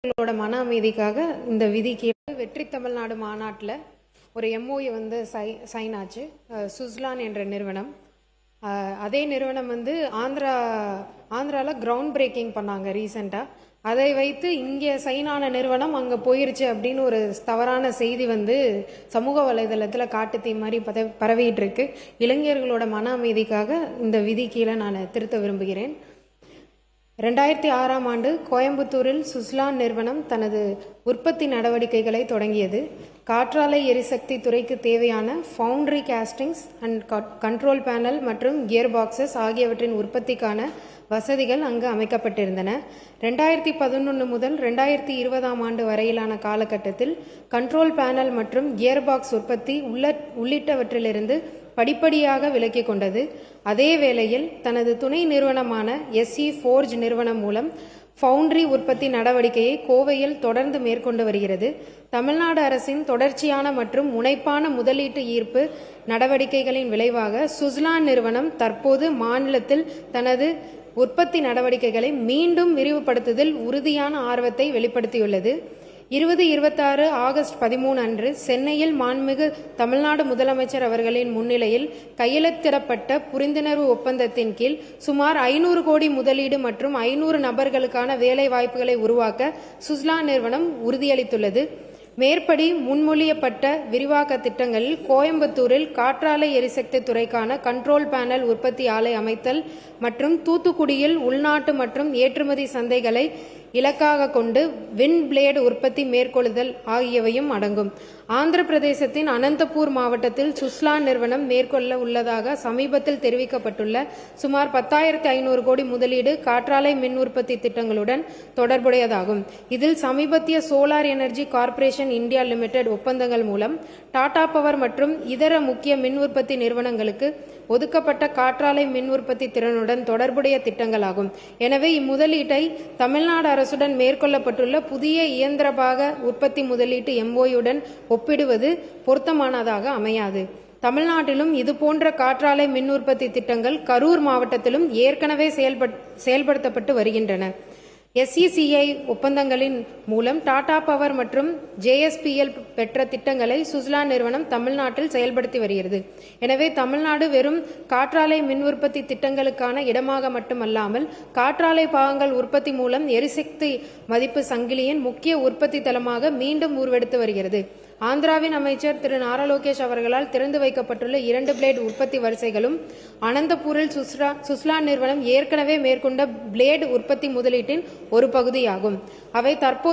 இளைஞர்களோட மன அமைதிக்காக இந்த விதிக்கு வெற்றி தமிழ்நாடு மாநாட்டில் ஒரு எம்ஓஏ வந்து சைன் ஆச்சு. சுஸ்லான் என்ற நிறுவனம், அதே நிறுவனம் வந்து ஆந்திராவில் கிரவுண்ட் பிரேக்கிங் பண்ணாங்க ரீசெண்டாக. அதை வைத்து இங்கே சைன் ஆன நிறுவனம் அங்கே போயிருச்சு அப்படின்னு ஒரு தவறான செய்தி வந்து சமூக வலைதளத்தில் காட்டுத்தீ மாதிரி பரவிட்டு இருக்கு. இளைஞர்களோட மன அமைதிக்காக இந்த விதி கீழே நான் திருத்த விரும்புகிறேன். 2006ஆம் ஆண்டு கோயம்புத்தூரில் சுஸ்லான் நிறுவனம் தனது உற்பத்தி நடவடிக்கைகளை தொடங்கியது. காற்றாலை எரிசக்தி துறைக்கு தேவையான foundry costings and control panel மற்றும் கியர் பாக்ஸஸ் ஆகியவற்றின் உற்பத்திக்கான வசதிகள் அங்கு அமைக்கப்பட்டிருந்தன. 2011 முதல் 2020ஆம் ஆண்டு வரையிலான காலகட்டத்தில் கண்ட்ரோல் பேனல் மற்றும் கியர் பாக்ஸ் உற்பத்தி உள்ளிட்டவற்றிலிருந்து படிப்படியாக விலக்கிக் கொண்டது. அதே வேளையில் தனது துணை நிறுவனமான SE ஃபோர்ஜ் நிறுவனம் மூலம் ஃபவுண்டரி உற்பத்தி நடவடிக்கையை கோவையில் தொடர்ந்து மேற்கொண்டு வருகிறது. தமிழ்நாடு அரசின் தொடர்ச்சியான மற்றும் முனைப்பான முதலீட்டு ஈர்ப்பு நடவடிக்கைகளின் விளைவாக சுஸ்லான் நிறுவனம் தற்போது மாநிலத்தில் தனது உற்பத்தி நடவடிக்கைகளை மீண்டும் விரிவுபடுத்துவதில் உறுதியான ஆர்வத்தை வெளிப்படுத்தியுள்ளது. 2026 ஆகஸ்ட் 13 அன்று சென்னையில் மாண்புமிகு தமிழ்நாடு முதலமைச்சர் அவர்களின் முன்னிலையில் கையெழுத்திடப்பட்ட புரிந்துணர்வு ஒப்பந்தத்தின் கீழ் சுமார் 500 கோடி முதலீடு மற்றும் 500 நபர்களுக்கான வேலை வாய்ப்புகளை உருவாக்க சுஸ்லான் நிறுவனம் உறுதியளித்துள்ளது. மேற்படி முன்மொழியப்பட்ட விரிவாக்க திட்டங்களில் கோயம்புத்தூரில் காற்றாலை எரிசக்தி துறைக்கான கண்ட்ரோல் பேனல் உற்பத்தி ஆலை அமைத்தல் மற்றும் தூத்துக்குடியில் உள்நாட்டு மற்றும் ஏற்றுமதி சந்தைகளை இலக்காக கொண்டு வின் பிளேடு உற்பத்தி மேற்கொள்ளுதல் ஆகியவையும் அடங்கும். ஆந்திர பிரதேசத்தின் அனந்தபூர் மாவட்டத்தில் சுஸ்லான் நிறுவனம் மேற்கொள்ள உள்ளதாக சமீபத்தில் தெரிவிக்கப்பட்டுள்ள சுமார் 10,500 கோடி முதலீடு காற்றாலை மின் உற்பத்தி திட்டங்களுடன் தொடர்புடையதாகும். இதில் சமீபத்திய solar energy corporation India limited ஒப்பந்தங்கள் மூலம் டாடா பவர் மற்றும் இதர முக்கிய மின் உற்பத்தி நிறுவனங்களுக்கு ஒதுக்கப்பட்ட காற்றாலை மின் உற்பத்தி திறனுடன் தொடர்புடைய திட்டங்களாகும். எனவே இம்முதலீட்டை தமிழ்நாடு அரசுடன் மேற்கொள்ளப்பட்டுள்ள புதிய இயந்திரபாக உற்பத்தி முதலீட்டு MOUடன் ஒப்பிடுவது பொருத்தமானதாக அமையாது. தமிழ்நாட்டிலும் இதுபோன்ற காற்றாலை மின் உற்பத்தி திட்டங்கள் கரூர் மாவட்டத்திலும் ஏற்கனவே செயல்படுத்தப்பட்டு வருகின்றன. SECI ஒப்பந்தங்களின் மூலம் டாடா பவர் மற்றும் JSPL பெற்ற திட்டங்களை சுஸ்லான் நிறுவனம் தமிழ்நாட்டில் செயல்படுத்தி வருகிறது. எனவே தமிழ்நாடு வெறும் காற்றாலை மின் உற்பத்தி திட்டங்களுக்கான இடமாக மட்டுமல்லாமல் காற்றாலை பாகங்கள் உற்பத்தி மூலம் எரிசக்தி மதிப்பு சங்கிலியின் முக்கிய உற்பத்தி தளமாக மீண்டும் உருவெடுத்து வருகிறது. ஆந்திராவின் அமைச்சர் திரு நாரா லோகேஷ் அவர்களால் திறந்து வைக்கப்பட்டுள்ள 2 பிளேடு உற்பத்தி வரிசைகளும் அனந்தபூரில் சுஸ்லான் நிறுவனம் ஏற்கனவே மேற்கொண்ட பிளேடு உற்பத்தி முதலீட்டின் ஒரு பகுதியாகும். அவை தற்போது